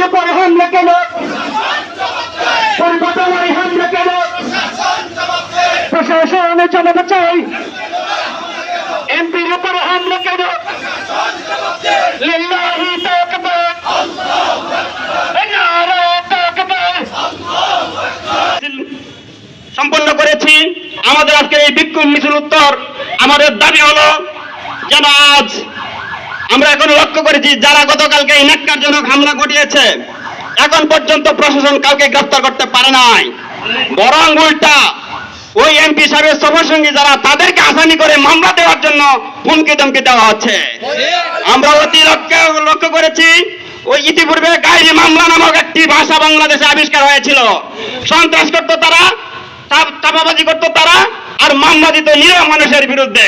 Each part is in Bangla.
উপরে হামলা কেন? পরিবর্তনের হামলা কেন? প্রশাসনের জবাব চাই। এমপির উপরে হামলা কেন? লিল্লাহি তাকবীর, নারে তাকবীর। সম্পন্ন করেছি আমাদের আজকে এই বিক্ষোভ মিছিল উত্তর। আমাদের দাবি হলো যেন আজ আমরা এখন লক্ষ্য করেছি যারা গতকালকে এই ন্যাক্কারজনক হামলা ঘটিয়েছে এখন পর্যন্ত প্রশাসন কাউকে গ্রেফতার করতে পারে নাই, বরং উল্টা ওই এমপি সাহেবের সফরসঙ্গী যারা তাদেরকে আসামি করে মামলা দেওয়ার জন্য হুমকি ধমকি দেওয়া হচ্ছে। আমরা অতি লক্ষ্য করেছি ওই ইতিপূর্বে গাইরি মামলা নামক একটি ভাষা বাংলাদেশে আবিষ্কার হয়েছিল। সন্ত্রাস করতো তারা, চাপাবাজি করতো তারা, আর মামলা দিত নিরীহ মানুষের বিরুদ্ধে।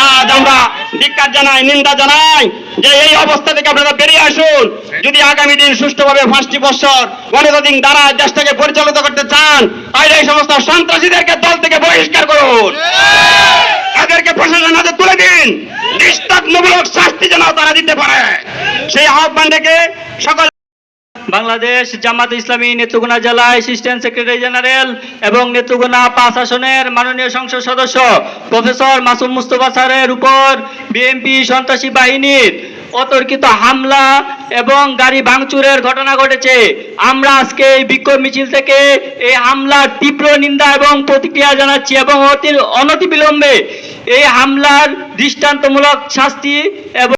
আজ আমরা ধিক্কার জানাই, নিন্দা জানাই যে এই অবস্থা থেকে আপনারা বেরিয়ে আসুন। যদি আগামী দিন সুষ্ঠুভাবে 5টি বছর গণতান্ত্রিক দ্বারা দেশটাকে পরিচালিত করতে চান তাহলে এই সমস্ত সন্ত্রাসীদেরকে দল থেকে বহিষ্কার করুন, তাদেরকে প্রশাসনের হাতে তুলে দিন, দৃষ্টান্তমূলক শাস্তি যেন তারা দিতে পারে সেই আহ্বান থেকে সকল বাংলাদেশ জামাত ইসলামী নেত্রকোনা জেলা অ্যাসিস্ট্যান্ট সেক্রেটারি জেনারেল এবং নেত্রকোনা 5 আসনের মাননীয় সংসদ সদস্য প্রফেসর মাসুম মুস্তফা স্যারের উপর বিএনপি সন্ত্রাসী বাহিনীর অতর্কিত হামলা এবং গাড়ি ভাঙচুরের ঘটনা ঘটেছে। আমরা আজকে এই বিক্ষোভ মিছিল থেকে এই হামলার তীব্র নিন্দা এবং প্রতিক্রিয়া জানাচ্ছি এবং অনতিবিলম্বে এই হামলার দৃষ্টান্তমূলক শাস্তি এবং